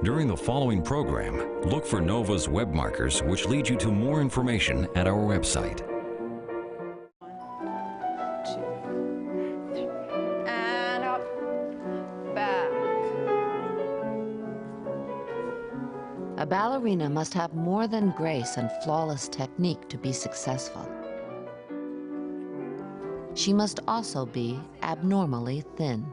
During the following program, look for NOVA's web markers, which lead you to more information at our website. 1, 2, 3, and up, back. A ballerina must have more than grace and flawless technique to be successful. She must also be abnormally thin.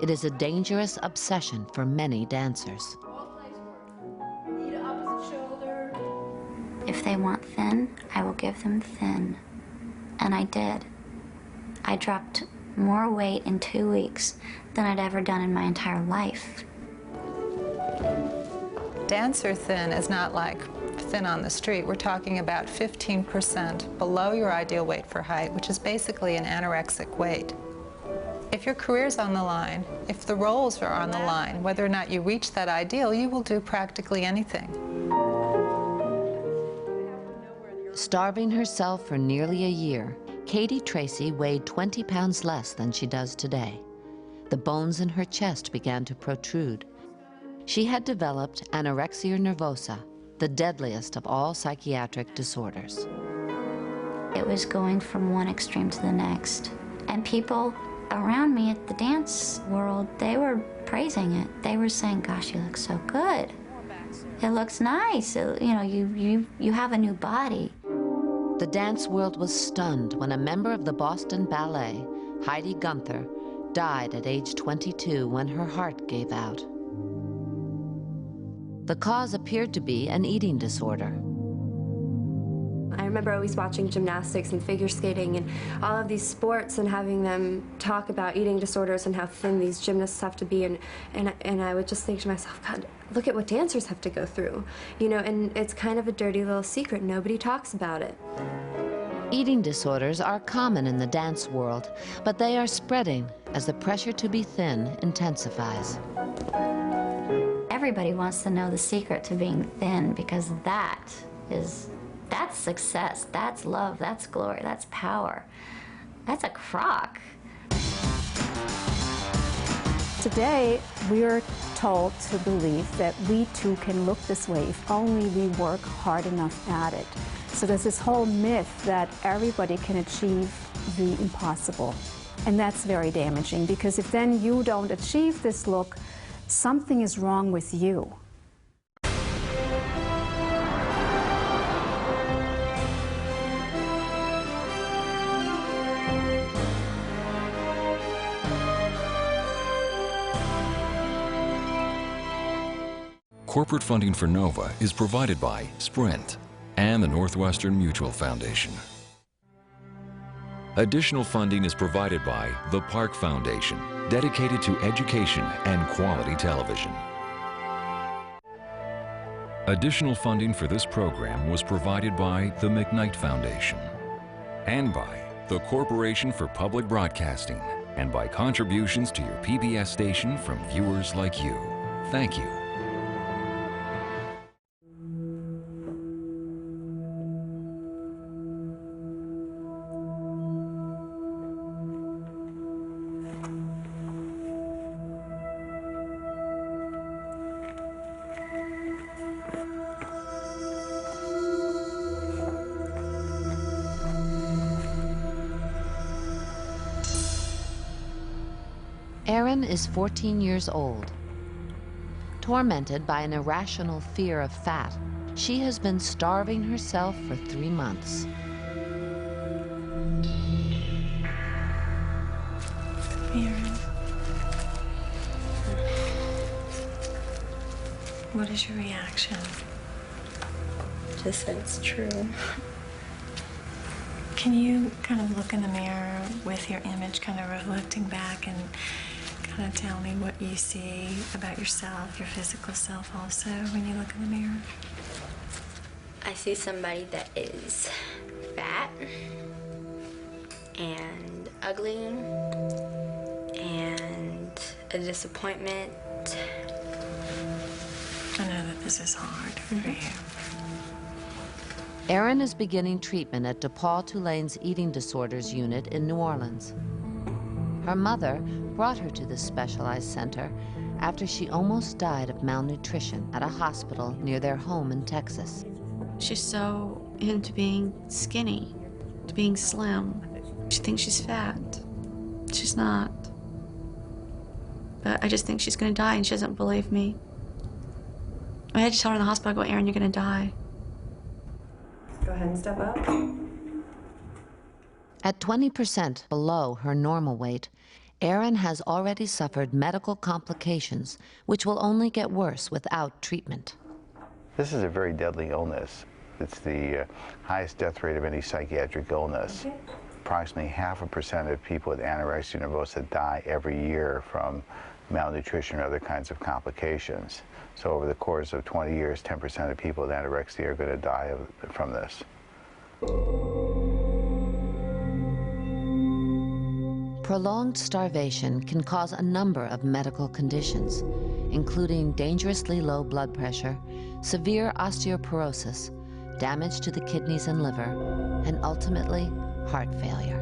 It is a dangerous obsession for many dancers. If they want thin, I will give them thin. And I did. I dropped more weight in 2 weeks than I'd ever done in my entire life. Dancer thin is not like thin on the street. We're talking about 15% below your ideal weight for height, which is basically an anorexic weight. If your career's on the line, if the roles are on the line, whether or not you reach that ideal, you will do practically anything. Starving herself for nearly a year, Katie Tracy weighed 20 pounds less than she does today. The bones in her chest began to protrude. She had developed anorexia nervosa, the deadliest of all psychiatric disorders. It was going from one extreme to the next. And people around me at the dance world, they were praising it. They were saying, gosh, you look so good. It looks nice. You know, you have a new body. The dance world was stunned when a member of the Boston Ballet, Heidi Gunther, died at age 22 when her heart gave out. The cause appeared to be an eating disorder. I remember always watching gymnastics and figure skating and all of these sports and having them talk about eating disorders and how thin these gymnasts have to be, and I would just think to myself, God, look at what dancers have to go through, you know, and it's kind of a dirty little secret. Nobody talks about it. Eating disorders are common in the dance world, but they are spreading as the pressure to be thin intensifies. Everybody wants to know the secret to being thin, because that's success, that's love, that's glory, that's power. That's a crock. Today, we are told to believe that we too can look this way if only we work hard enough at it. So there's this whole myth that everybody can achieve the impossible. And that's very damaging, because if then you don't achieve this look, something is wrong with you. Corporate funding for NOVA is provided by Sprint and the Northwestern Mutual Foundation. Additional funding is provided by the Park Foundation, dedicated to education and quality television. Additional funding for this program was provided by the McKnight Foundation and by the Corporation for Public Broadcasting, and by contributions to your PBS station from viewers like you. Thank you. Erin is 14 years old. Tormented by an irrational fear of fat, she has been starving herself for 3 months. Erin, what is your reaction? Just that it's true. Can you kind of look in the mirror with your image kind of reflecting back and kind of tell me what you see about yourself, your physical self also, when you look in the mirror? I see somebody that is fat and ugly and a disappointment. I know that this is hard for you. Erin is beginning treatment at DePaul Tulane's Eating Disorders Unit in New Orleans. Her mother brought her to this specialized center after she almost died of malnutrition at a hospital near their home in Texas. She's so into being skinny, to being slim. She thinks she's fat. She's not. But I just think she's gonna die, and she doesn't believe me. I had to tell her in the hospital, I go, Erin, you're gonna die. Go ahead and step up. At 20% below her normal weight, Erin has already suffered medical complications, which will only get worse without treatment. This is a very deadly illness. It's the highest death rate of any psychiatric illness. Okay. Approximately 0.5% of people with anorexia nervosa die every year from malnutrition or other kinds of complications. So over the course of 20 years, 10% of people with anorexia are going to die from this. Prolonged starvation can cause a number of medical conditions, including dangerously low blood pressure, severe osteoporosis, damage to the kidneys and liver, and ultimately, heart failure.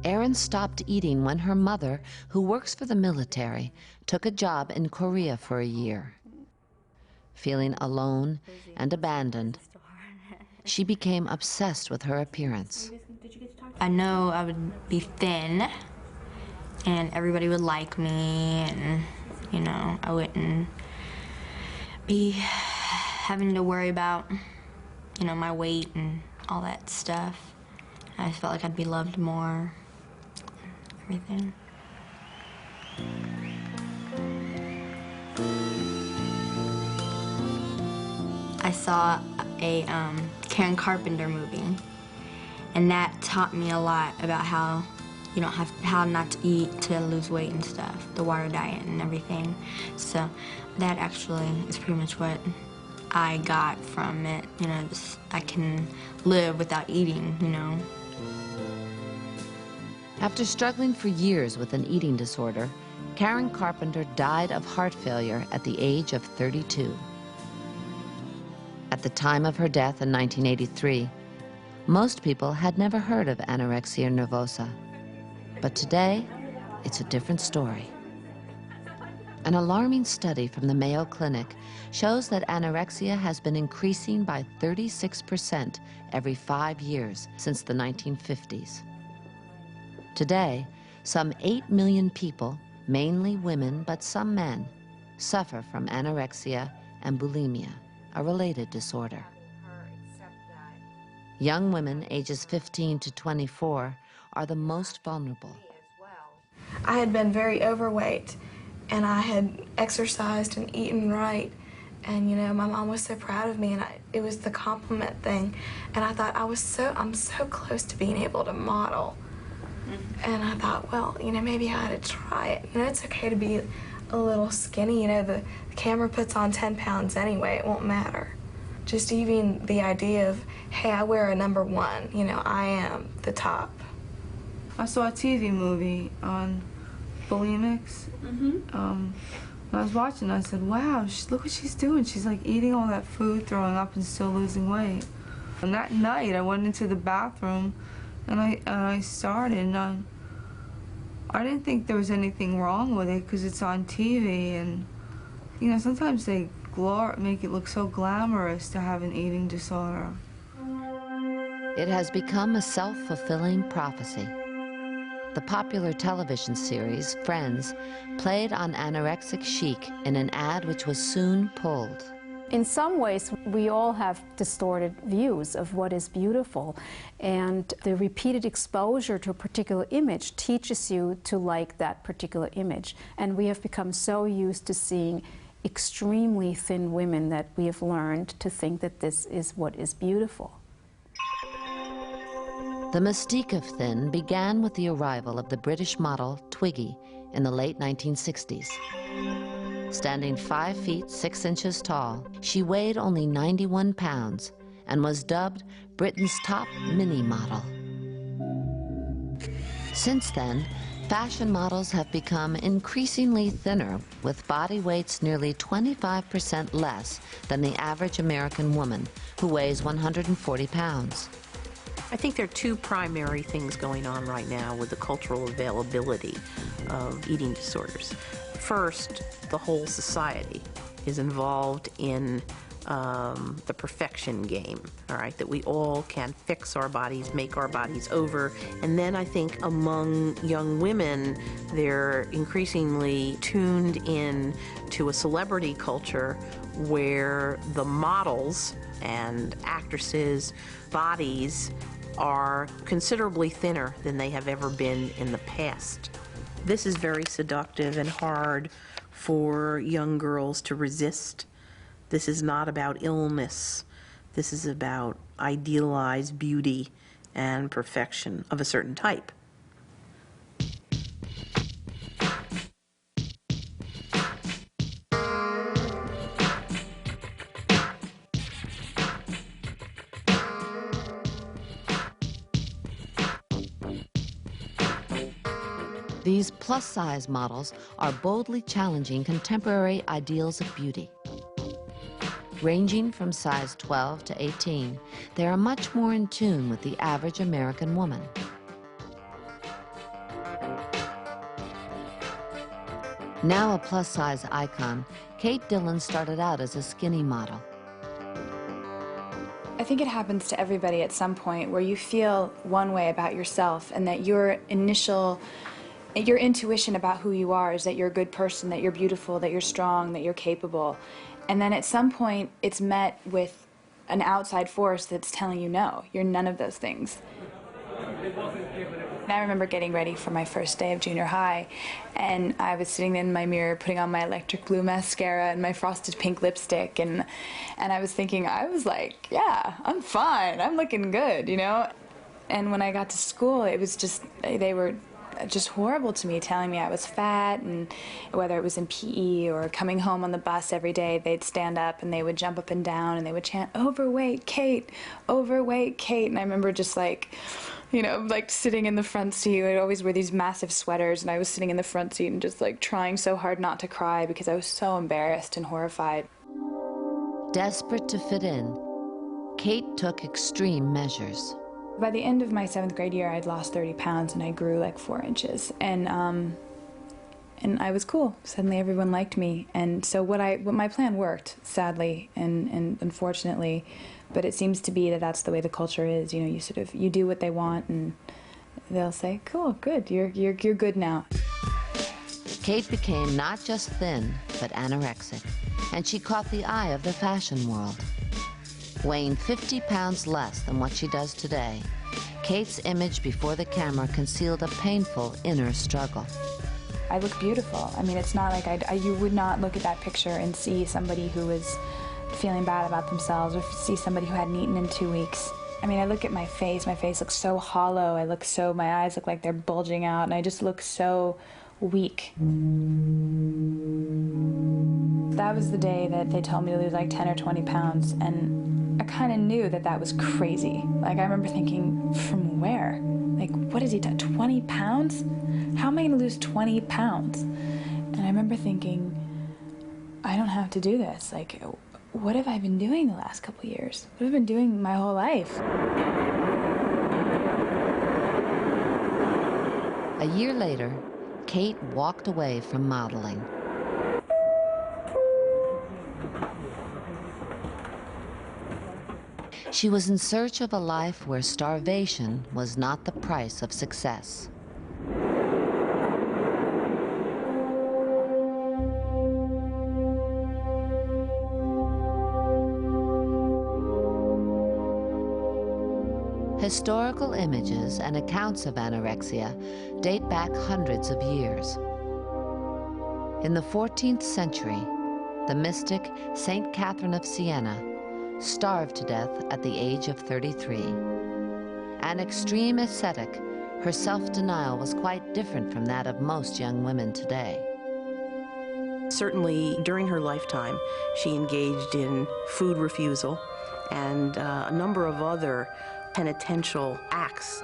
Erin stopped eating when her mother, who works for the military, took a job in Korea for a year. Feeling alone and abandoned, she became obsessed with her appearance. I know I would be thin, and everybody would like me, and, you know, I wouldn't be having to worry about, you know, my weight and all that stuff. I felt like I'd be loved more, everything. I saw a Karen Carpenter movie, and that taught me a lot about how you don't have how not to eat to lose weight and stuff, the water diet and everything. So that actually is pretty much what I got from it. You know, just, I can live without eating, you know. After struggling for years with an eating disorder, Karen Carpenter died of heart failure at the age of 32. At the time of her death in 1983, most people had never heard of anorexia nervosa. But today, it's a different story. An alarming study from the Mayo Clinic shows that anorexia has been increasing by 36% every 5 years since the 1950s. Today, some 8 million people, mainly women but some men, suffer from anorexia and bulimia, a related disorder. Young women ages 15 to 24 are the most vulnerable. I had been very overweight, and I had exercised and eaten right, and you know, my mom was so proud of me, and it was the compliment thing, and I thought I'm so close to being able to model. And I thought, well, you know, maybe I ought to try it. You know, it's okay to be a little skinny. You know, the camera puts on 10 pounds anyway. It won't matter. Just even the idea of, hey, I wear a number 1. You know, I am the top. I saw a TV movie on bulimics. When I was watching, I said, wow, look what she's doing. She's like eating all that food, throwing up, and still losing weight. And that night, I went into the bathroom, and I started, and I didn't think there was anything wrong with it because it's on TV, and you know, sometimes they make it look so glamorous to have an eating disorder. It has become a self-fulfilling prophecy. The popular television series, Friends, played on anorexic chic in an ad which was soon pulled. In some ways, we all have distorted views of what is beautiful, and the repeated exposure to a particular image teaches you to like that particular image. And we have become so used to seeing extremely thin women that we have learned to think that this is what is beautiful. The mystique of thin began with the arrival of the British model Twiggy in the late 1960s. Standing 5 feet 6 inches tall, she weighed only 91 pounds and was dubbed Britain's top mini model. Since then, fashion models have become increasingly thinner, with body weights nearly 25% less than the average American woman, who weighs 140 pounds. I think there are two primary things going on right now with the cultural availability of eating disorders. First, the whole society is involved in the perfection game, all right, that we all can fix our bodies, make our bodies over. And then I think among young women, they're increasingly tuned in to a celebrity culture where the models and actresses' bodies are considerably thinner than they have ever been in the past. This is very seductive and hard for young girls to resist. This is not about illness. This is about idealized beauty and perfection of a certain type. These plus-size models are boldly challenging contemporary ideals of beauty. Ranging from size 12 to 18, they are much more in tune with the average American woman. Now a plus-size icon, Kate Dillon started out as a skinny model. I think it happens to everybody at some point where you feel one way about yourself and that your intuition about who you are is that you're a good person, that you're beautiful, that you're strong, that you're capable. And then at some point, it's met with an outside force that's telling you, no, you're none of those things. And I remember getting ready for my first day of junior high, and I was sitting in my mirror putting on my electric blue mascara and my frosted pink lipstick, and I was thinking, I was like, yeah, I'm fine, I'm looking good, you know? And when I got to school, it was just, they were just horrible to me, telling me I was fat, and whether it was in PE or coming home on the bus every day, they'd stand up and they would jump up and down and they would chant, overweight Kate, overweight Kate. And I remember just like, you know, like sitting in the front seat. I'd always wear these massive sweaters, and I was sitting in the front seat and just like trying so hard not to cry because I was so embarrassed and horrified. Desperate to fit in, Kate took extreme measures. By the end of my 7th grade year, I'd lost 30 pounds and I grew like 4 inches. And I was cool. Suddenly everyone liked me. And so what my plan worked, sadly and unfortunately, but it seems to be that that's the way the culture is. You know, you do what they want and they'll say, cool, good, you're good now. Kate became not just thin, but anorexic, and she caught the eye of the fashion world. Weighing 50 pounds less than what she does today, Kate's image before the camera concealed a painful inner struggle. I look beautiful. I mean, it's not like you would not look at that picture and see somebody who was feeling bad about themselves or see somebody who hadn't eaten in 2 weeks. I mean, I look at my face looks so hollow, my eyes look like they're bulging out, and I just look so weak. That was the day that they told me to lose like 10 or 20 pounds, and I kind of knew that that was crazy. Like, I remember thinking, from where? Like, what has he done, 20 pounds? How am I gonna lose 20 pounds? And I remember thinking, I don't have to do this. Like, what have I been doing the last couple years? What have I been doing my whole life? A year later, Kate walked away from modeling. She was in search of a life where starvation was not the price of success. Historical images and accounts of anorexia date back hundreds of years. In the 14th century, the mystic Saint Catherine of Siena starved to death at the age of 33. An extreme ascetic, her self-denial was quite different from that of most young women today. Certainly, during her lifetime, she engaged in food refusal and a number of other penitential acts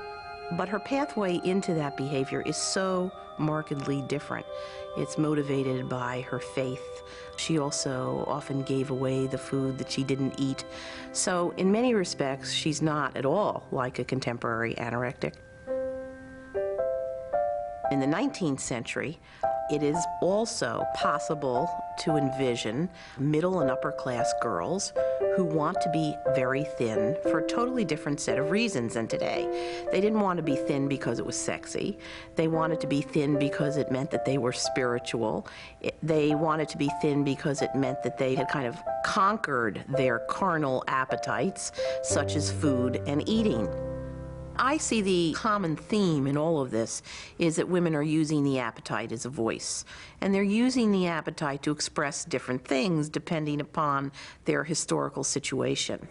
But her pathway into that behavior is so markedly different. It's motivated by her faith. She also often gave away the food that she didn't eat. So in many respects, she's not at all like a contemporary anorectic. In the 19th century, it is also possible to envision middle and upper class girls who want to be very thin for a totally different set of reasons than today. They didn't want to be thin because it was sexy. They wanted to be thin because it meant that they were spiritual. They wanted to be thin because it meant that they had kind of conquered their carnal appetites, such as food and eating. I see the common theme in all of this is that women are using the appetite as a voice, and they're using the appetite to express different things depending upon their historical situation.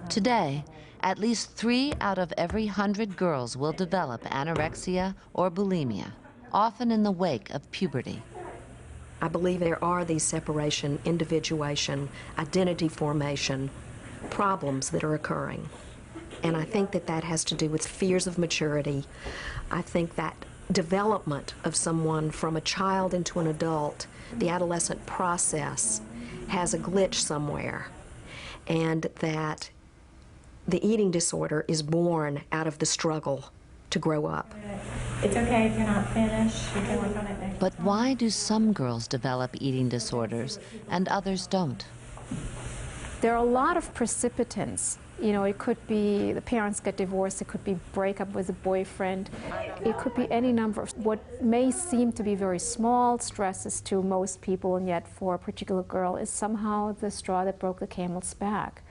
Today, at least 3 out of every 100 girls will develop anorexia or bulimia, often in the wake of puberty. I believe there are these separation, individuation, identity formation problems that are occurring. And I think that that has to do with fears of maturity. I think that development of someone from a child into an adult, the adolescent process, has a glitch somewhere. And that the eating disorder is born out of the struggle to grow up. It's okay if you're not finished. You can work on it next. But why do some girls develop eating disorders and others don't? There are a lot of precipitants. You know, it could be the parents get divorced, it could be break up with a boyfriend, it could be any number of what may seem to be very small stresses to most people, and yet for a particular girl is somehow the straw that broke the camel's back.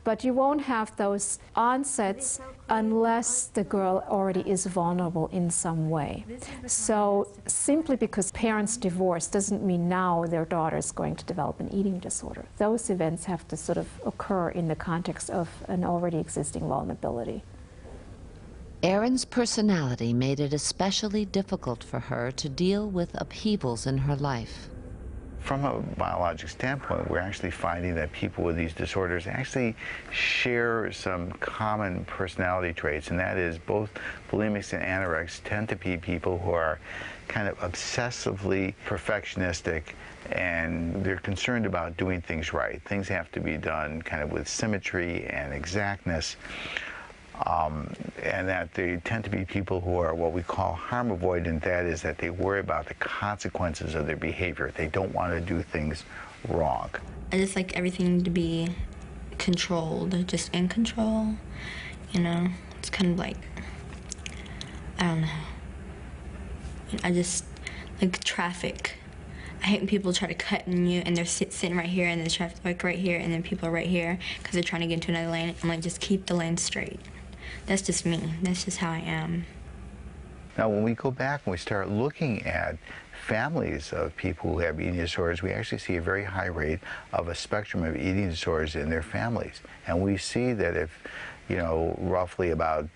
But you won't have those onsets unless the girl already is vulnerable in some way. So simply because parents divorce doesn't mean now their daughter is going to develop an eating disorder. Those events have to sort of occur in the context of an already existing vulnerability. Erin's personality made it especially difficult for her to deal with upheavals in her life. From a biologic standpoint, we're actually finding that people with these disorders actually share some common personality traits, and that is both bulimics and anorexics tend to be people who are kind of obsessively perfectionistic, and they're concerned about doing things right. Things have to be done kind of with symmetry and exactness. And that they tend to be people who are what we call harm avoidant. That is that they worry about the consequences of their behavior. They don't want to do things wrong. I just like everything to be controlled, just in control, you know? It's kind of like, I don't know. I just like traffic. I hate when people try to cut in you and they're sitting right here and there's traffic like right here and then people are right here because they're trying to get into another lane. I'm like, just keep the lane straight. That's just me. That's just how I am. Now, when we go back and we start looking at families of people who have eating disorders, we actually see a very high rate of a spectrum of eating disorders in their families. And we see that if, you know, roughly about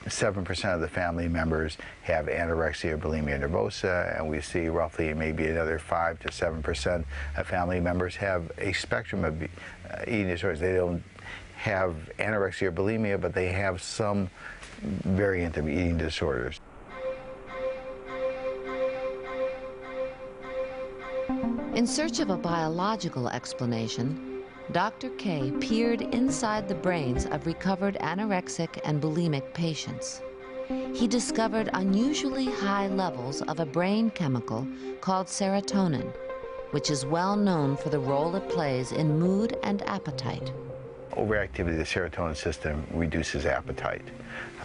7% of the family members have anorexia or bulimia nervosa, and we see roughly maybe another 5 to 7% of family members have a spectrum of eating disorders. They don't have anorexia or bulimia, but they have some variant of eating disorders. In search of a biological explanation, Dr. K peered inside the brains of recovered anorexic and bulimic patients. He discovered unusually high levels of a brain chemical called serotonin, which is well known for the role it plays in mood and appetite. Overactivity of the serotonin system reduces appetite.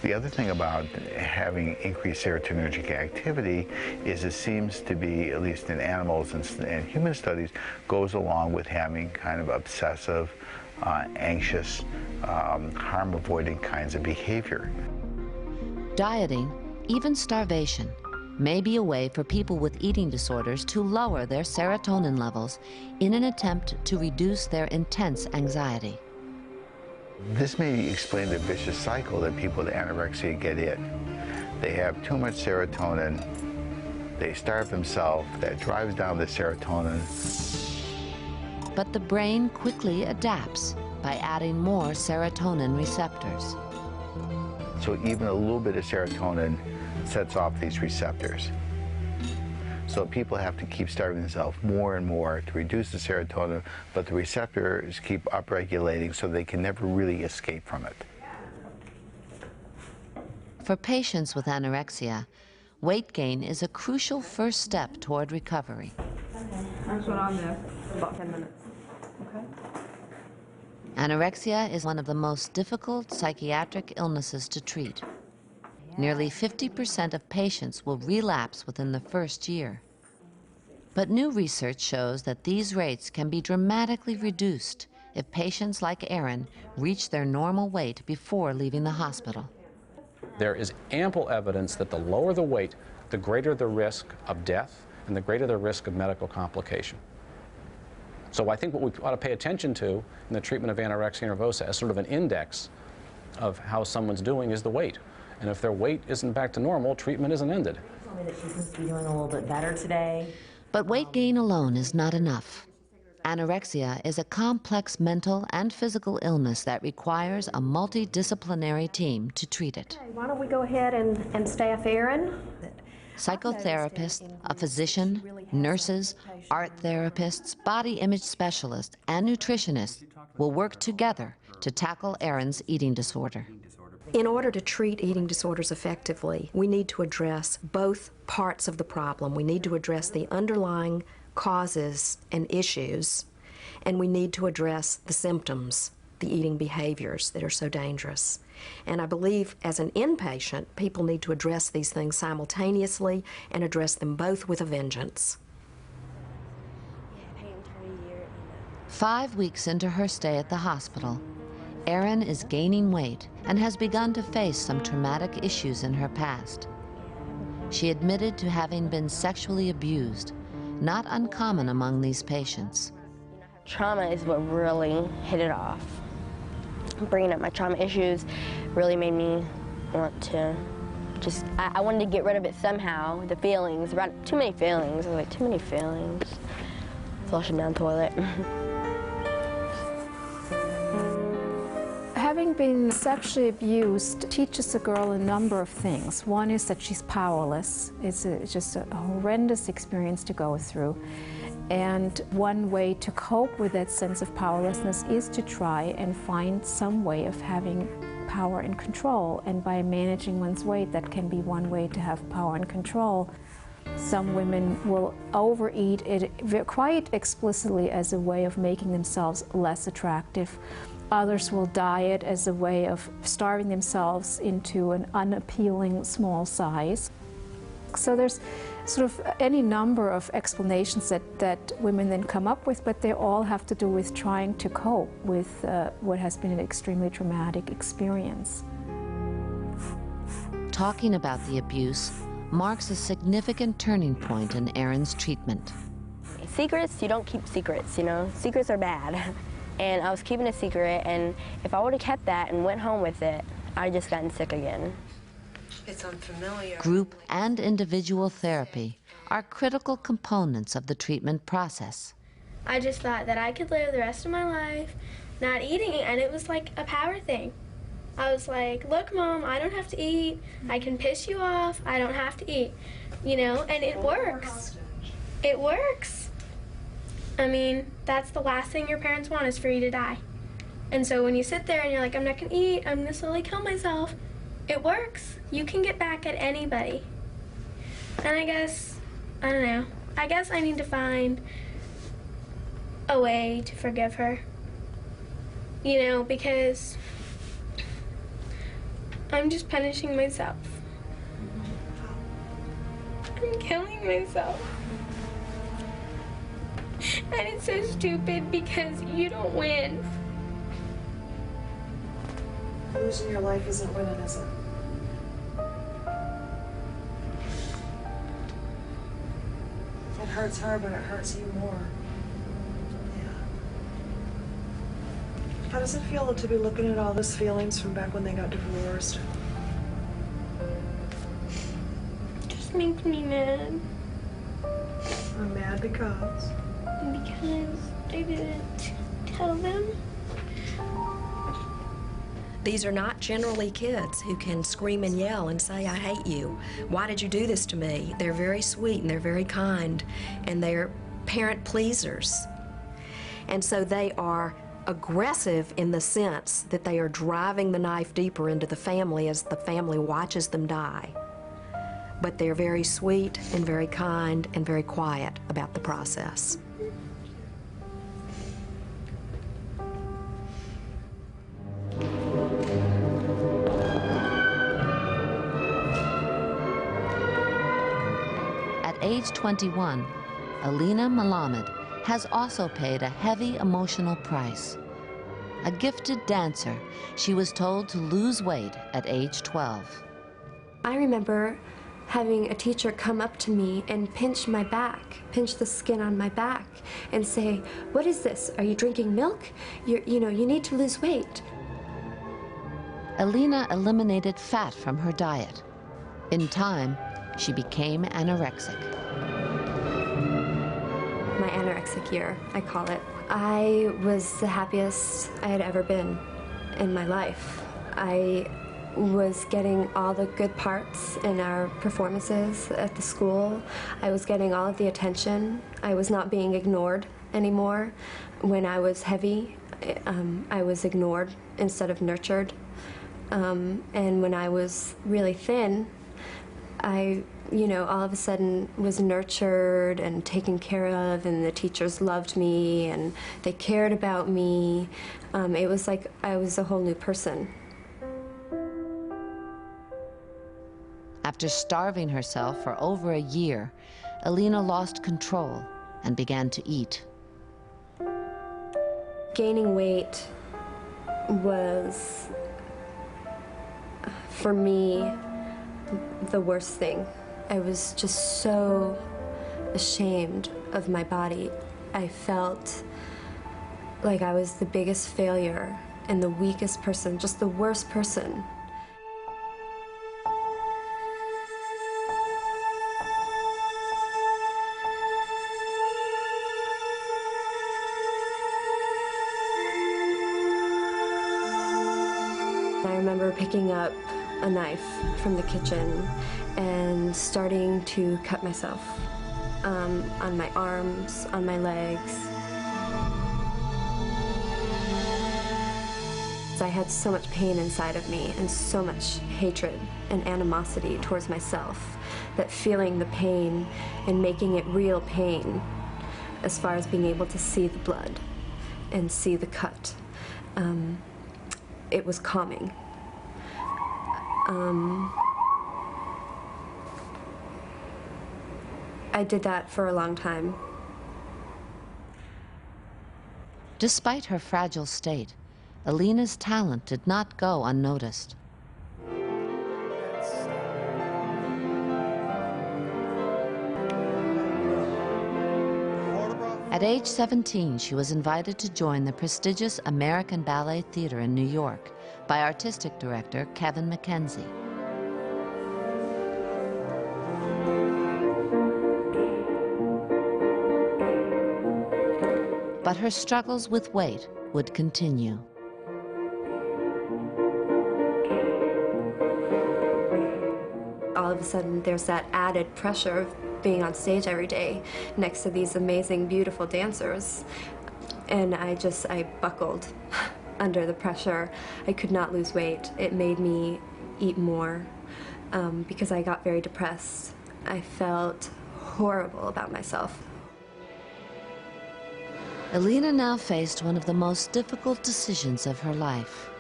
The other thing about having increased serotonergic activity is it seems to be, at least in animals and human studies, goes along with having kind of obsessive, anxious, harm-avoiding kinds of behavior. Dieting, even starvation, may be a way for people with eating disorders to lower their serotonin levels in an attempt to reduce their intense anxiety. This may explain the vicious cycle that people with anorexia get in. They have too much serotonin, they starve themselves, that drives down the serotonin. But the brain quickly adapts by adding more serotonin receptors. So even a little bit of serotonin sets off these receptors. So people have to keep starving themselves more and more to reduce the serotonin, but the receptors keep upregulating so they can never really escape from it. For patients with anorexia, weight gain is a crucial first step toward recovery. That's what I'm there. About 10 minutes. Okay. Anorexia is one of the most difficult psychiatric illnesses to treat. Nearly 50% of patients will relapse within the first year. But new research shows that these rates can be dramatically reduced if patients like Aaron reach their normal weight before leaving the hospital. There is ample evidence that the lower the weight, the greater the risk of death and the greater the risk of medical complication. So I think what we ought to pay attention to in the treatment of anorexia nervosa as sort of an index of how someone's doing is the weight. And if their weight isn't back to normal, treatment isn't ended. You told me that she seems to be doing a little bit better today. But weight gain alone is not enough. Anorexia is a complex mental and physical illness that requires a multidisciplinary team to treat it. Okay, why don't we go ahead and staff Aaron? Psychotherapists, a physician, nurses, art therapists, body image specialists, and nutritionists will work together to tackle Aaron's eating disorder. In order to treat eating disorders effectively, we need to address both parts of the problem. We need to address the underlying causes and issues, and we need to address the symptoms, the eating behaviors that are so dangerous. And I believe as an inpatient, people need to address these things simultaneously and address them both with a vengeance. 5 weeks into her stay at the hospital, Erin is gaining weight and has begun to face some traumatic issues in her past. She admitted to having been sexually abused, not uncommon among these patients. Trauma is what really hit it off. Bringing up my trauma issues really made me want to just, I wanted to get rid of it somehow, the feelings, too many feelings. I was like, too many feelings. Flush them down the toilet. Having been sexually abused teaches a girl a number of things. One is that she's powerless. It's just a horrendous experience to go through. And one way to cope with that sense of powerlessness is to try and find some way of having power and control. And by managing one's weight, that can be one way to have power and control. Some women will overeat it quite explicitly as a way of making themselves less attractive. Others will diet as a way of starving themselves into an unappealing small size. So there's sort of any number of explanations that women then come up with, but they all have to do with trying to cope with what has been an extremely traumatic experience. Talking about the abuse marks a significant turning point in Erin's treatment. Secrets, you don't keep secrets, you know? Secrets are bad. And I was keeping a secret, and if I would have kept that and went home with it, I'd just gotten sick again. It's unfamiliar. Group and individual therapy are critical components of the treatment process. I just thought that I could live the rest of my life not eating, and it was like a power thing. I was like, look, Mom, I don't have to eat. I can piss you off. I don't have to eat, you know, and it works. It works. I mean, that's the last thing your parents want is for you to die. And so when you sit there and you're like, I'm not gonna eat, I'm gonna slowly kill myself, it works. You can get back at anybody. And I guess, I don't know, I guess I need to find a way to forgive her. You know, because I'm just punishing myself. I'm killing myself. And it's so stupid because you don't win. Losing your life isn't winning, is it? It hurts her, but it hurts you more. Yeah. How does it feel to be looking at all those feelings from back when they got divorced? Just makes me mad. I'm mad because? Because I didn't tell them. These are not generally kids who can scream and yell and say, I hate you. Why did you do this to me? They're very sweet and they're very kind and they're parent pleasers. And so they are aggressive in the sense that they are driving the knife deeper into the family as the family watches them die. But they're very sweet and very kind and very quiet about the process. At age 21, Alina Malamed has also paid a heavy emotional price. A gifted dancer, she was told to lose weight at age 12. I remember having a teacher come up to me and pinch my back, pinch the skin on my back, and say, "What is this? Are you drinking milk? You need to lose weight." Alina eliminated fat from her diet. In time, she became anorexic. My anorexic year, I call it. I was the happiest I had ever been in my life. I was getting all the good parts in our performances at the school. I was getting all of the attention. I was not being ignored anymore. When I was heavy, I was ignored instead of nurtured. And when I was really thin, I all of a sudden was nurtured and taken care of, and the teachers loved me and they cared about me. It was like I was a whole new person. After starving herself for over a year, Alina lost control and began to eat. Gaining weight was, for me, the worst thing. I was just so ashamed of my body. I felt like I was the biggest failure and the weakest person, just the worst person. I remember picking up a knife from the kitchen and starting to cut myself on my arms, on my legs. I had so much pain inside of me and so much hatred and animosity towards myself that feeling the pain and making it real pain, as far as being able to see the blood and see the cut, it was calming. I did that for a long time. Despite her fragile state, Alina's talent did not go unnoticed. At age 17, she was invited to join the prestigious American Ballet Theater in New York by artistic director Kevin McKenzie. But her struggles with weight would continue. All of a sudden, there's that added pressure of being on stage every day next to these amazing, beautiful dancers. And I buckled under the pressure. I could not lose weight. It made me eat more because I got very depressed. I felt horrible about myself. Alina now faced one of the most difficult decisions of her life: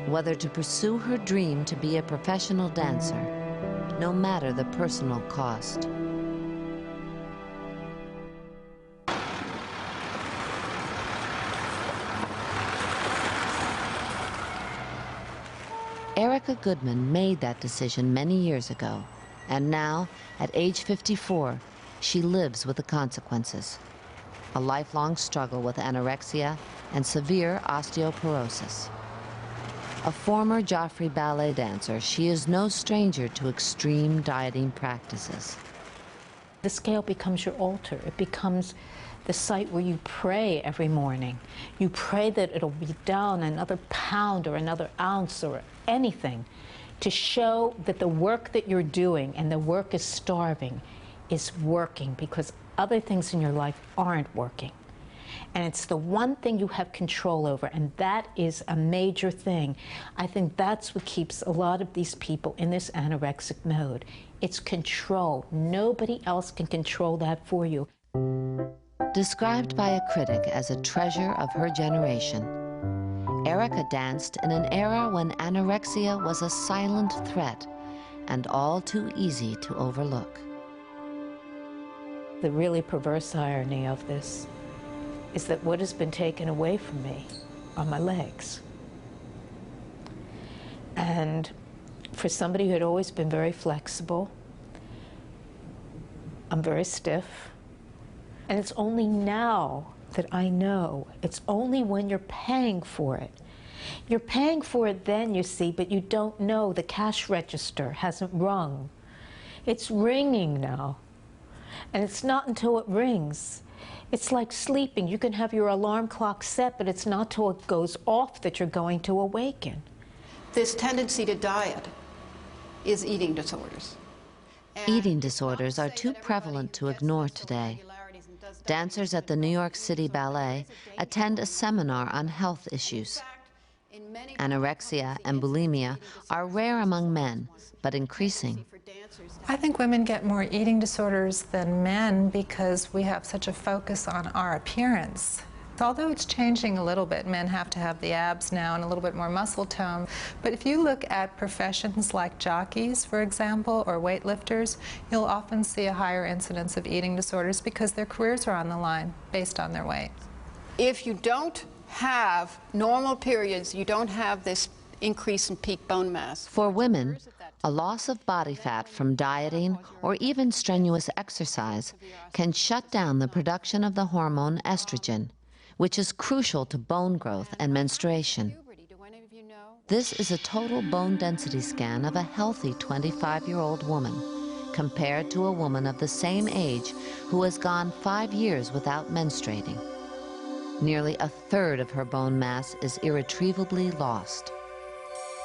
whether to pursue her dream to be a professional dancer, no matter the personal cost. Erica Goodman made that decision many years ago, and now, at age 54, she lives with the consequences: a lifelong struggle with anorexia and severe osteoporosis. A former Joffrey ballet dancer, she is no stranger to extreme dieting practices. The scale becomes your altar. It becomes the site where you pray every morning. You pray that it'll be down another pound or another ounce or anything to show that the work that you're doing, and the work is starving, is working, because other things in your life aren't working. And it's the one thing you have control over, and that is a major thing. I think that's what keeps a lot of these people in this anorexic mode. It's control. Nobody else can control that for you. Described by a critic as a treasure of her generation, Erica danced in an era when anorexia was a silent threat and all too easy to overlook. The really perverse irony of this is that what has been taken away from me are my legs. And for somebody who had always been very flexible, I'm very stiff. And it's only now that I know, it's only when you're paying for it. You're paying for it then, you see, but you don't know the cash register hasn't rung. It's ringing now. And it's not until it rings. It's like sleeping. You can have your alarm clock set, but it's not till it goes off that you're going to awaken. This tendency to diet is eating disorders. Eating disorders are too prevalent to ignore today. Dancers at the New York City Ballet attend a seminar on health issues. Anorexia and bulimia are rare among men, but increasing. I think women get more eating disorders than men because we have such a focus on our appearance. Although it's changing a little bit, men have to have the abs now and a little bit more muscle tone. But if you look at professions like jockeys, for example, or weightlifters, you'll often see a higher incidence of eating disorders because their careers are on the line based on their weight. If you don't have normal periods, you don't have this increase in peak bone mass. For women, a loss of body fat from dieting or even strenuous exercise can shut down the production of the hormone estrogen, which is crucial to bone growth and menstruation. This is a total bone density scan of a healthy 25-year-old woman compared to a woman of the same age who has gone 5 years without menstruating. Nearly a third of her bone mass is irretrievably lost.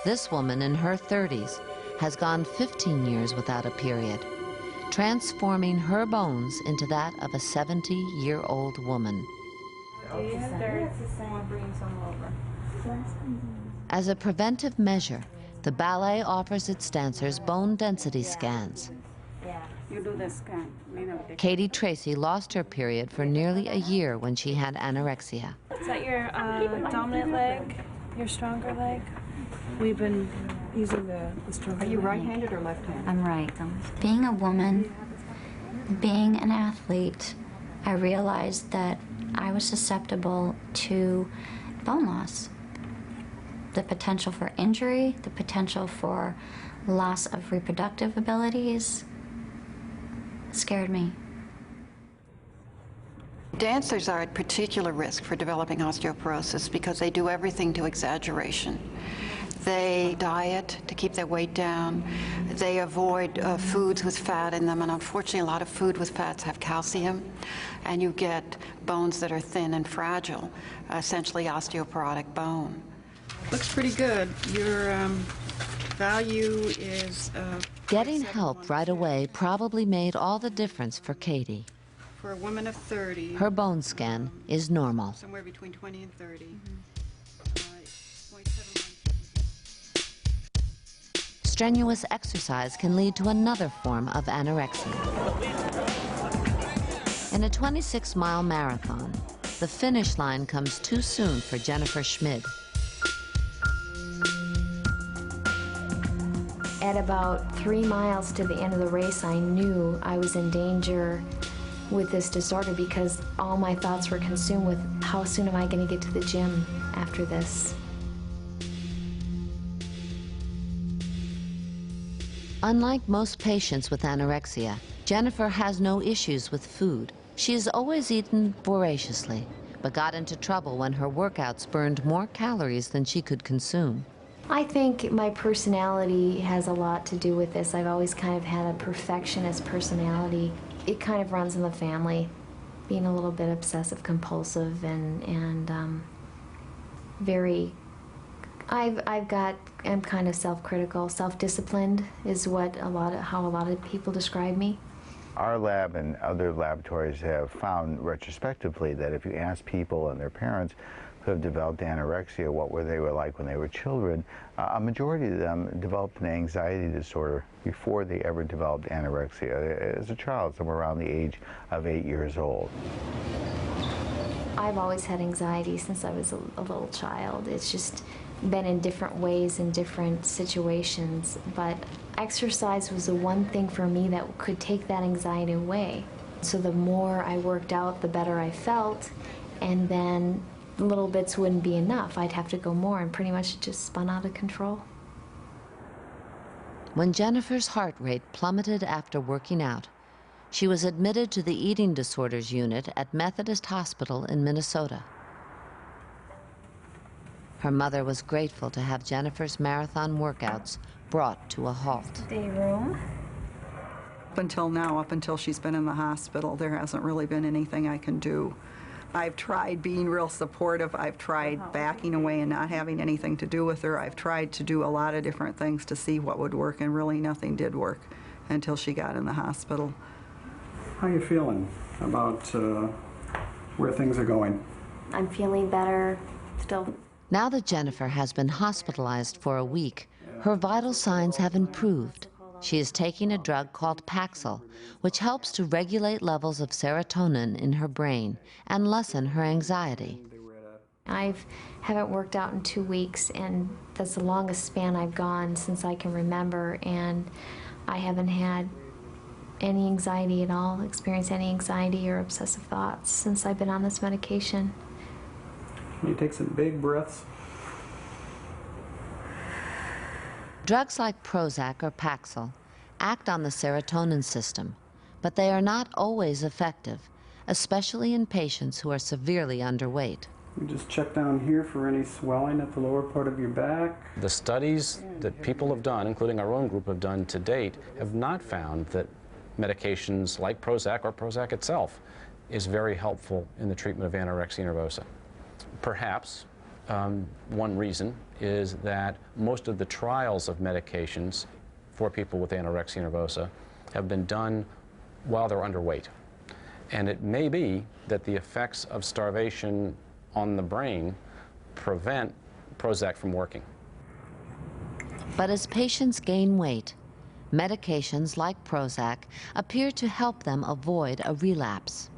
This woman in her 30s has gone 15 years without a period, transforming her bones into that of a 70-year-old woman. As a preventive measure, the ballet offers its dancers bone density scans. You do the scan. Katie Tracy lost her period for nearly a year when she had anorexia. Is that your dominant leg, your stronger leg? We've been using the stronger. Are you right-handed or left-handed? I'm right. Being a woman, being an athlete, I realized that I was susceptible to bone loss. The potential for injury, the potential for loss of reproductive abilities scared me. Dancers are at particular risk for developing osteoporosis because they do everything to exaggeration. They diet to keep their weight down. They avoid foods with fat in them, and unfortunately a lot of food with fats have calcium, and you get bones that are thin and fragile, essentially osteoporotic bone. Looks pretty good. Your value is... Getting help right away probably made all the difference for Katie. For a woman of 30... Her bone scan is normal. Somewhere between 20 and 30. Strenuous exercise can lead to another form of anorexia. In a 26-mile marathon, the finish line comes too soon for Jennifer Schmid. At about 3 miles to the end of the race, I knew I was in danger with this disorder because all my thoughts were consumed with how soon am I going to get to the gym after this. Unlike most patients with anorexia, Jennifer has no issues with food. She has always eaten voraciously, but got into trouble when her workouts burned more calories than she could consume. I think my personality has a lot to do with this. I've always kind of had a perfectionist personality. It kind of runs in the family. being a little bit obsessive compulsive and very, I'm kind of self-critical. Self-disciplined is what how a lot of people describe me. Our lab and other laboratories have found retrospectively that if you ask people and their parents who have developed anorexia what they were like when they were children, a majority of them developed an anxiety disorder before they ever developed anorexia as a child, somewhere around the age of 8 years old. I've always had anxiety since I was a little child. It's just been in different ways in different situations, but exercise was the one thing for me that could take that anxiety away. So the more I worked out, the better I felt, and then little bits wouldn't be enough. I'd have to go more, and pretty much it just spun out of control. When Jennifer's heart rate plummeted after working out, she was admitted to the eating disorders unit at Methodist Hospital in Minnesota. Her mother was grateful to have Jennifer's marathon workouts brought to a halt. Day room. Up until now, up until she's been in the hospital, there hasn't really been anything I can do. I've tried being real supportive. I've tried backing away and not having anything to do with her. I've tried to do a lot of different things to see what would work, and really nothing did work until she got in the hospital. How are you feeling about where things are going? I'm feeling better still. Now that Jennifer has been hospitalized for a week, her vital signs have improved. She is taking a drug called Paxil, which helps to regulate levels of serotonin in her brain and lessen her anxiety. I haven't worked out in 2 weeks, and that's the longest span I've gone since I can remember, and I haven't had any anxiety at all, experienced any anxiety or obsessive thoughts since I've been on this medication. Can you take some big breaths? Drugs like Prozac or Paxil act on the serotonin system, but they are not always effective, especially in patients who are severely underweight. You just check down here for any swelling at the lower part of your back. The studies that people have done, including our own group have done to date, have not found that medications like Prozac or Prozac itself is very helpful in the treatment of anorexia nervosa. Perhaps one reason is that most of the trials of medications for people with anorexia nervosa have been done while they're underweight. And it may be that the effects of starvation on the brain prevent Prozac from working. But as patients gain weight, medications like Prozac appear to help them avoid a relapse.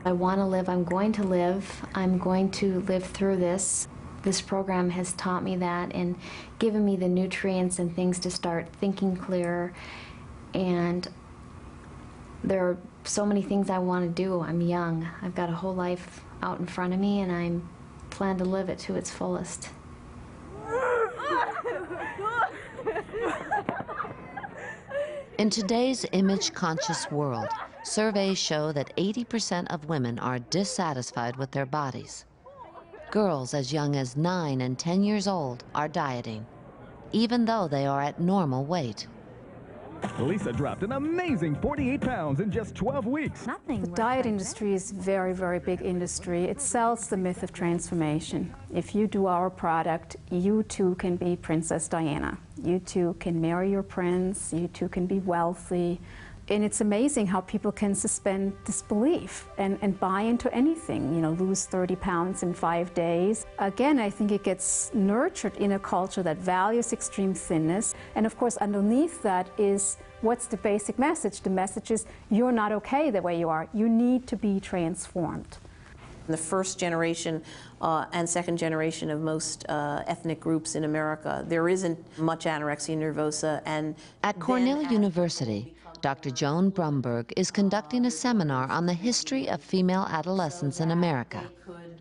I want to live, I'm going to live, I'm going to live through this. This program has taught me that and given me the nutrients and things to start thinking clearer. And there are so many things I want to do. I'm young. I've got a whole life out in front of me, and I plan to live it to its fullest. In today's image-conscious world, surveys show that 80% of women are dissatisfied with their bodies. Girls as young as 9 and 10 years old are dieting, even though they are at normal weight. Lisa dropped an amazing 48 pounds in just 12 weeks. The diet industry is a very, very big industry. It sells the myth of transformation. If you do our product, you too can be Princess Diana. You too can marry your prince. You too can be wealthy. And it's amazing how people can suspend disbelief and buy into anything, you know, lose 30 pounds in 5 days. Again, I think it gets nurtured in a culture that values extreme thinness. And of course, underneath that is, what's the basic message? The message is, you're not okay the way you are. You need to be transformed. The first generation and second generation of most ethnic groups in America, there isn't much anorexia nervosa. And at Cornell University, Dr. Joan Brumberg is conducting a seminar on the history of female adolescence in America.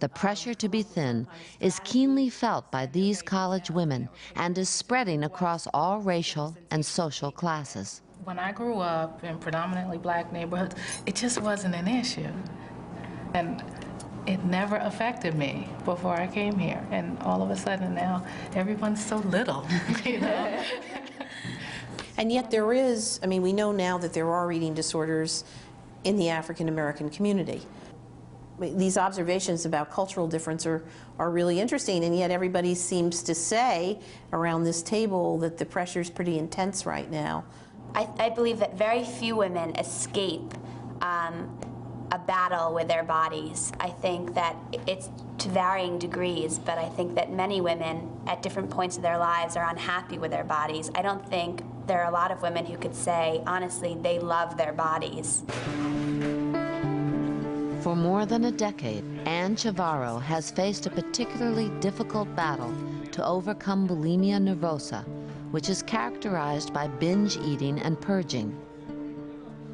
The pressure to be thin is keenly felt by these college women and is spreading across all racial and social classes. When I grew up in predominantly black neighborhoods, it just wasn't an issue. And it never affected me before I came here. And all of a sudden now, everyone's so little, you know? And yet there is, I mean, we know now that there are eating disorders in the African American community. These observations about cultural difference are really interesting, and yet everybody seems to say around this table that the pressure is pretty intense right now. I believe that very few women escape a battle with their bodies. I think that it's to varying degrees, but I think that many women at different points of their lives are unhappy with their bodies. I don't think there are a lot of women who could say, honestly, they love their bodies. For more than a decade, Ann Chavarro has faced a particularly difficult battle to overcome bulimia nervosa, which is characterized by binge eating and purging.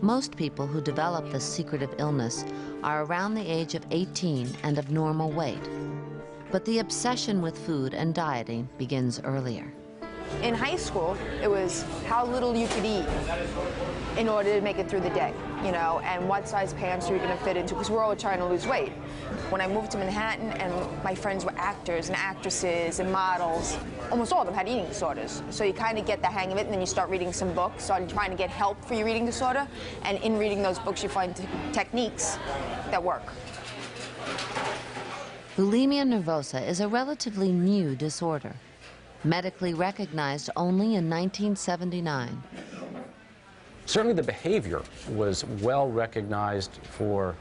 Most people who develop this secretive illness are around the age of 18 and of normal weight. But the obsession with food and dieting begins earlier. In high school, it was how little you could eat in order to make it through the day, you know, and what size pants are you going to fit into, because we're all trying to lose weight. When I moved to Manhattan and my friends were actors and actresses and models, almost all of them had eating disorders. So you kind of get the hang of it, and then you start reading some books, start trying to get help for your eating disorder, and in reading those books you find techniques that work. Bulimia nervosa is a relatively new disorder, medically recognized only in 1979. Certainly the behavior was well recognized for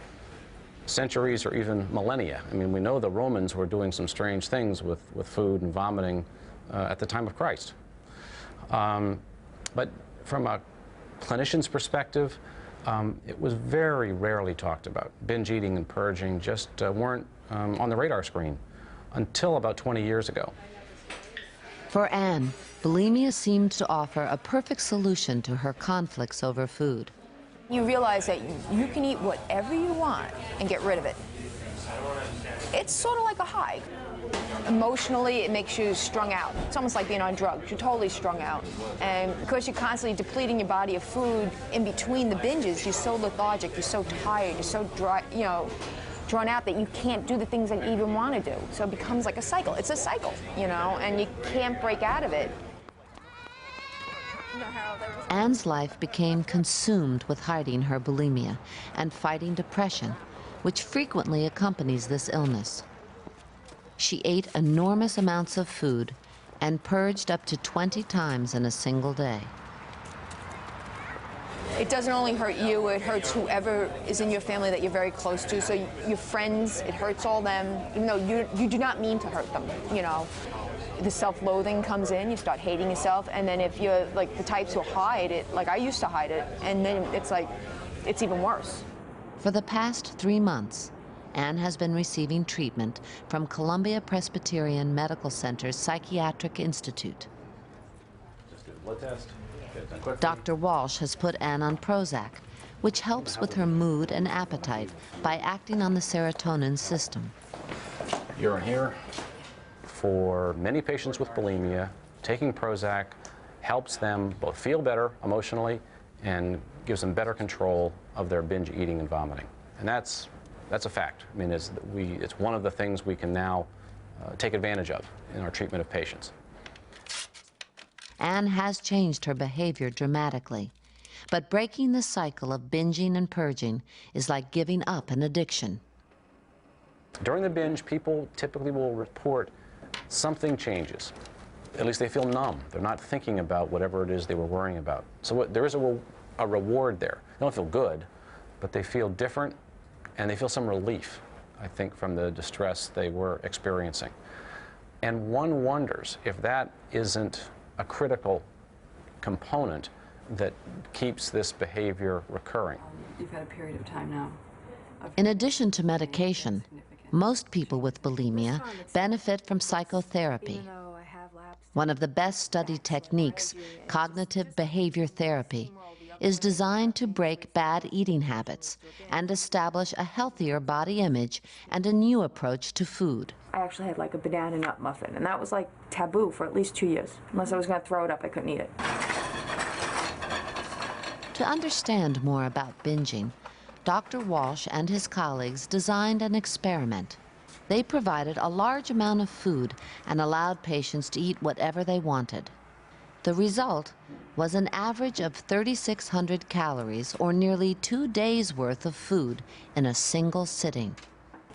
centuries or even millennia. I mean, we know the Romans were doing some strange things with food and vomiting at the time of Christ. But from a clinician's perspective, it was very rarely talked about. Binge eating and purging just weren't on the radar screen until about 20 years ago. For Anne, bulimia seemed to offer a perfect solution to her conflicts over food. You realize that you can eat whatever you want and get rid of it. It's sort of like a high. Emotionally, it makes you strung out. It's almost like being on drugs. You're totally strung out. And because you're constantly depleting your body of food in between the binges, you're so lethargic, you're so tired, you're so dry, you know, drawn out that you can't do the things that you even want to do. So it becomes like a cycle. It's a cycle, you know, and you can't break out of it. Anne's life became consumed with hiding her bulimia and fighting depression, which frequently accompanies this illness. She ate enormous amounts of food and purged up to 20 times in a single day. It doesn't only hurt you, it hurts whoever is in your family that you're very close to. So your friends, it hurts all them, even though you do not mean to hurt them, you know. The self-loathing comes in, you start hating yourself, and then if you're like the types who hide it, like I used to hide it, and then it's like, it's even worse. For the past 3 months, Anne has been receiving treatment from Columbia Presbyterian Medical Center's Psychiatric Institute. Just do a blood test. Dr. Walsh has put Anne on Prozac, which helps with her mood and appetite by acting on the serotonin system. Urine here. For many patients with bulimia, taking Prozac helps them both feel better emotionally and gives them better control of their binge eating and vomiting. And that's a fact. I mean, it's one of the things we can now take advantage of in our treatment of patients. Anne has changed her behavior dramatically, but breaking the cycle of binging and purging is like giving up an addiction. During the binge, people typically will report something changes. At least they feel numb. They're not thinking about whatever it is they were worrying about. So there is a reward there. They don't feel good, but they feel different, and they feel some relief, I think, from the distress they were experiencing. And one wonders if that isn't a critical component that keeps this behavior recurring. You've had a period of time now. In addition to medication, most people with bulimia benefit from psychotherapy. One of the best studied techniques, cognitive behavior therapy, is designed to break bad eating habits and establish a healthier body image and a new approach to food. I actually had like a banana nut muffin, and that was like taboo for at least 2 years. Unless I was going to throw it up, I couldn't eat it. To understand more about binging, Dr. Walsh and his colleagues designed an experiment. They provided a large amount of food and allowed patients to eat whatever they wanted. The result was an average of 3,600 calories, or nearly 2 days' worth of food in a single sitting.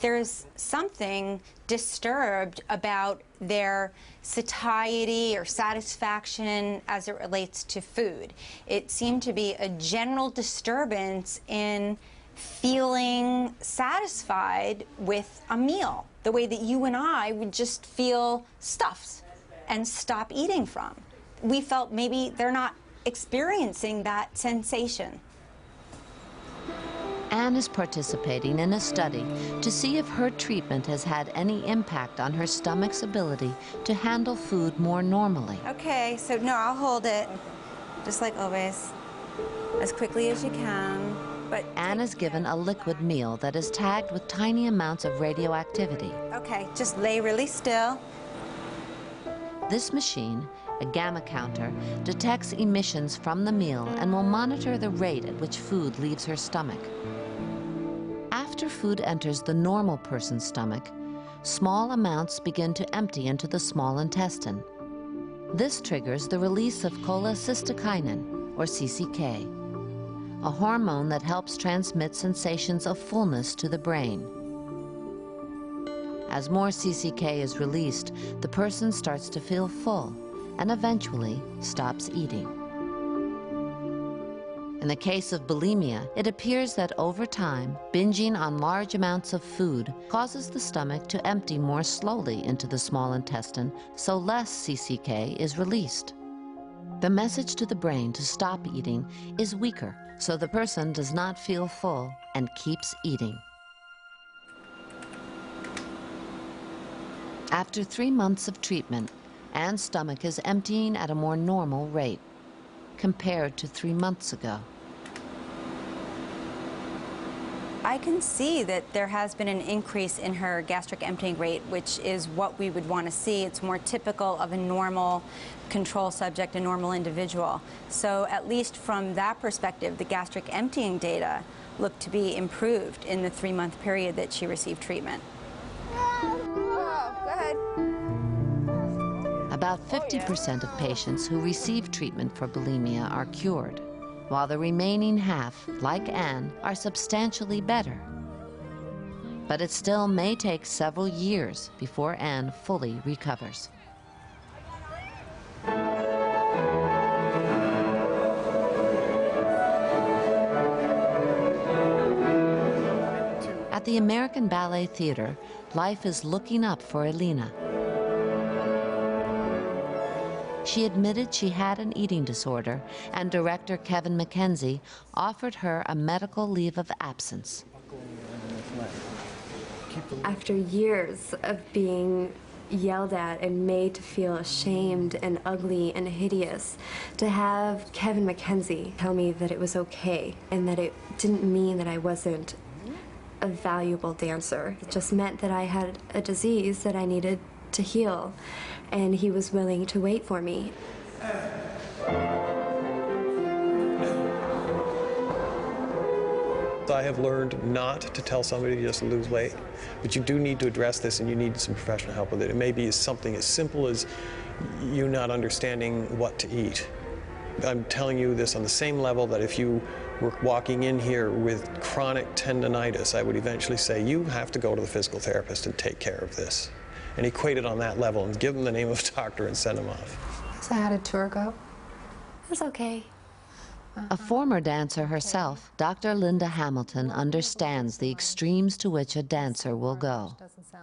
There's something disturbed about their satiety or satisfaction as it relates to food. It seemed to be a general disturbance in feeling satisfied with a meal, the way that you and I would just feel stuffed and stop eating from. We felt maybe they're not experiencing that sensation. Anne is participating in a study to see if her treatment has had any impact on her stomach's ability to handle food more normally. Okay, so no, I'll hold it, just like always, as quickly as you can. But Anne is given a liquid meal that is tagged with tiny amounts of radioactivity. Okay, just lay really still. This machine, a gamma counter, detects emissions from the meal and will monitor the rate at which food leaves her stomach. After food enters the normal person's stomach, small amounts begin to empty into the small intestine. This triggers the release of cholecystokinin, or CCK, a hormone that helps transmit sensations of fullness to the brain. As more CCK is released, the person starts to feel full and eventually stops eating. In the case of bulimia, it appears that over time, binging on large amounts of food causes the stomach to empty more slowly into the small intestine, so less CCK is released. The message to the brain to stop eating is weaker, so the person does not feel full and keeps eating. After 3 months of treatment, Anne's stomach is emptying at a more normal rate compared to 3 months ago. I can see that there has been an increase in her gastric emptying rate, which is what we would want to see. It's more typical of a normal control subject, a normal individual. So at least from that perspective, the gastric emptying data looked to be improved in the 3-month period that she received treatment. About 50% of patients who receive treatment for bulimia are cured, while the remaining half, like Anne, are substantially better. But it still may take several years before Anne fully recovers. At the American Ballet Theater, life is looking up for Elena. She admitted she had an eating disorder, and director Kevin McKenzie offered her a medical leave of absence. After years of being yelled at and made to feel ashamed and ugly and hideous, to have Kevin McKenzie tell me that it was okay and that it didn't mean that I wasn't a valuable dancer. It just meant that I had a disease that I needed to heal, and he was willing to wait for me. I have learned not to tell somebody to just lose weight, but you do need to address this and you need some professional help with it. It may be something as simple as you not understanding what to eat. I'm telling you this on the same level that if you were walking in here with chronic tendonitis, I would eventually say, you have to go to the physical therapist and take care of this. And equate it on that level and give them the name of a doctor and send them off. So how did tour go? It was okay. A former dancer herself, Dr. Linda Hamilton understands the extremes to which a dancer will go.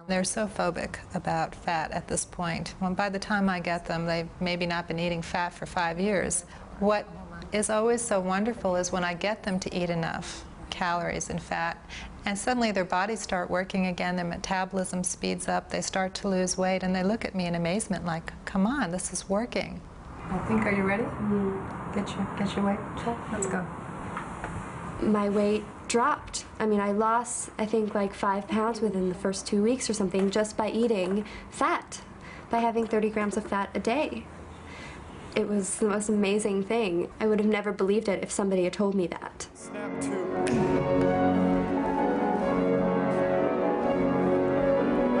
They're so phobic about fat at this point. Well, by the time I get them, they've maybe not been eating fat for 5 years. What is always so wonderful is when I get them to eat enough calories and fat, and suddenly their bodies start working again, their metabolism speeds up, they start to lose weight, and they look at me in amazement like, come on, this is working. I think, are you ready? Get your weight check? Let's go. My weight dropped. I mean, I lost, I think, like 5 pounds within the first 2 weeks or something just by eating fat, by having 30 grams of fat a day. It was the most amazing thing. I would have never believed it if somebody had told me that. Snap 2.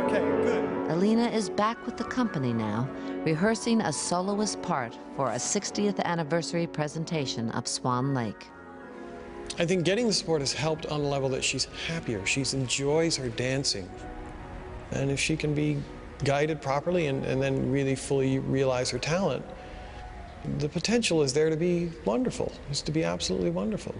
Okay, good. Selena is back with the company now, rehearsing a soloist part for a 60th anniversary presentation of Swan Lake. I think getting the support has helped on the level that she's happier. She enjoys her dancing. And if she can be guided properly and then really fully realize her talent, the potential is there to be wonderful, is to be absolutely wonderful.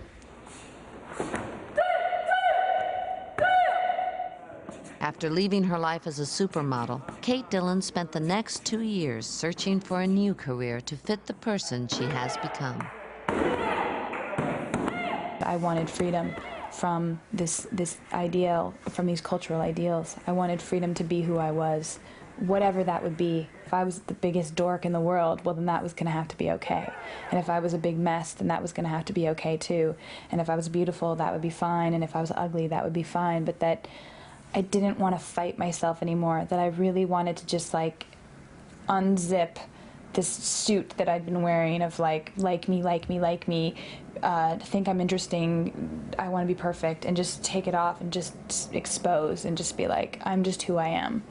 After leaving her life as a supermodel, Kate Dillon spent the next 2 years searching for a new career to fit the person she has become. I wanted freedom from this ideal, from these cultural ideals. I wanted freedom to be who I was, whatever that would be. If I was the biggest dork in the world, well, then that was going to have to be okay. And if I was a big mess, then that was going to have to be okay too. And if I was beautiful, that would be fine. And if I was ugly, that would be fine. But that I didn't want to fight myself anymore, that I really wanted to just like unzip this suit that I'd been wearing of like me, think I'm interesting, I want to be perfect, and just take it off and just expose and just be like, I'm just who I am.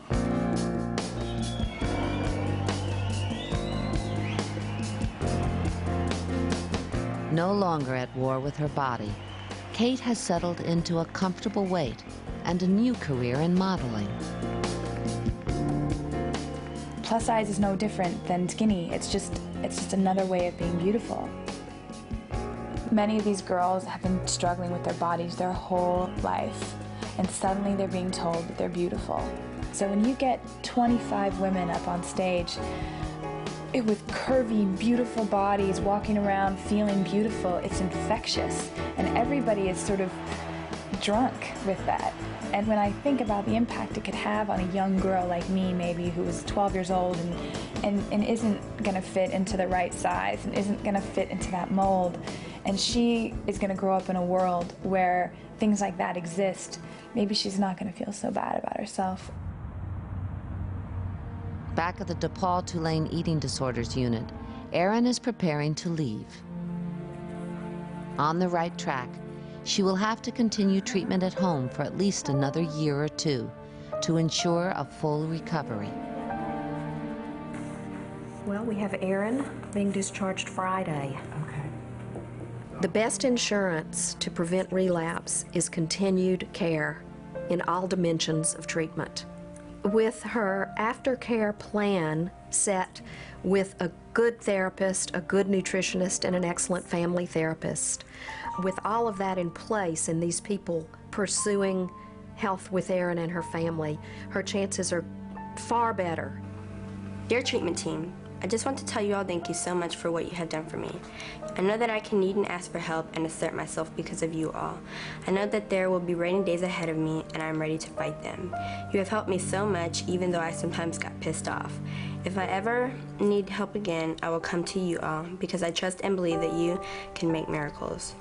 No longer at war with her body, Kate has settled into a comfortable weight and a new career in modeling. Plus size is no different than skinny. It's just another way of being beautiful. Many of these girls have been struggling with their bodies their whole life, and suddenly they're being told that they're beautiful. So when you get 25 women up on stage with curvy, beautiful bodies, walking around feeling beautiful, it's infectious, and everybody is sort of drunk with that. And when I think about the impact it could have on a young girl like me, maybe, who is 12 years old and isn't going to fit into the right size and isn't going to fit into that mold, and she is going to grow up in a world where things like that exist, maybe she's not going to feel so bad about herself. Back at the DePaul Tulane Eating Disorders Unit, Erin is preparing to leave. On the right track, she will have to continue treatment at home for at least another year or two to ensure a full recovery. Well, we have Erin being discharged Friday. Okay. The best insurance to prevent relapse is continued care in all dimensions of treatment. With her aftercare plan set with a good therapist, a good nutritionist, and an excellent family therapist, with all of that in place and these people pursuing health with Erin and her family, her chances are far better. Dear treatment team, I just want to tell you all thank you so much for what you have done for me. I know that I can need and ask for help and assert myself because of you all. I know that there will be rainy days ahead of me and I'm ready to fight them. You have helped me so much, even though I sometimes got pissed off. If I ever need help again, I will come to you all because I trust and believe that you can make miracles.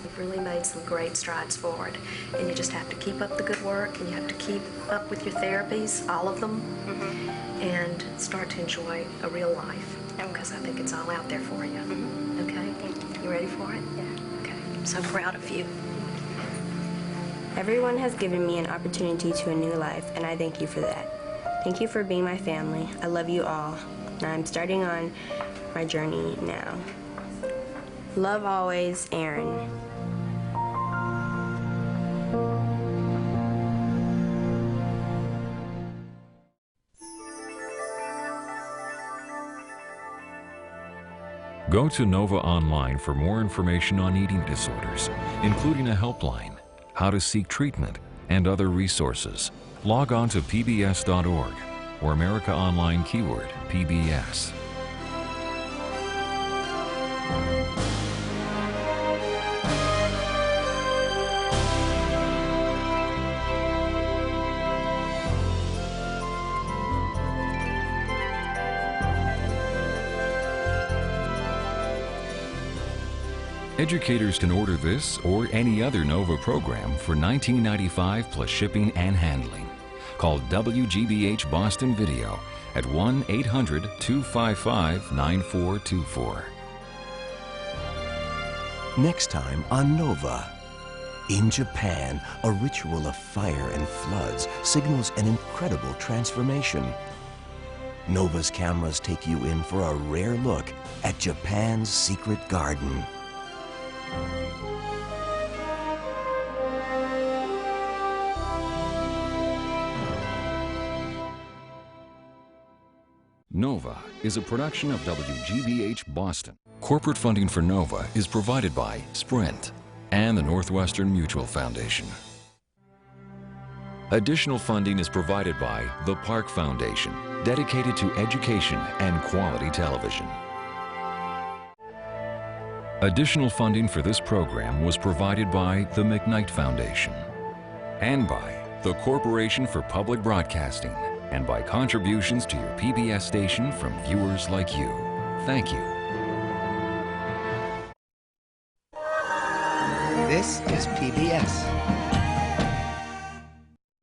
You've really made some great strides forward, and you just have to keep up the good work, and you have to keep up with your therapies, all of them, and start to enjoy a real life, because I think it's all out there for you. Okay? You ready for it? Yeah. Okay. I'm so proud of you. Everyone has given me an opportunity to a new life, and I thank you for that. Thank you for being my family. I love you all. Now I'm starting on my journey now. Love always, Erin. Go to Nova Online for more information on eating disorders, including a helpline, how to seek treatment, and other resources. Log on to pbs.org or America Online keyword PBS. Educators can order this or any other Nova program for $19.95 plus shipping and handling. Call WGBH Boston Video at 1-800-255-9424. Next time on Nova. In Japan, a ritual of fire and floods signals an incredible transformation. Nova's cameras take you in for a rare look at Japan's secret garden. Nova is a production of WGBH Boston. Corporate funding for Nova is provided by Sprint and the Northwestern Mutual Foundation. Additional funding is provided by the Park Foundation, dedicated to education and quality television. Additional funding for this program was provided by the McKnight Foundation and by the Corporation for Public Broadcasting, and by contributions to your PBS station from viewers like you. Thank you. This is PBS.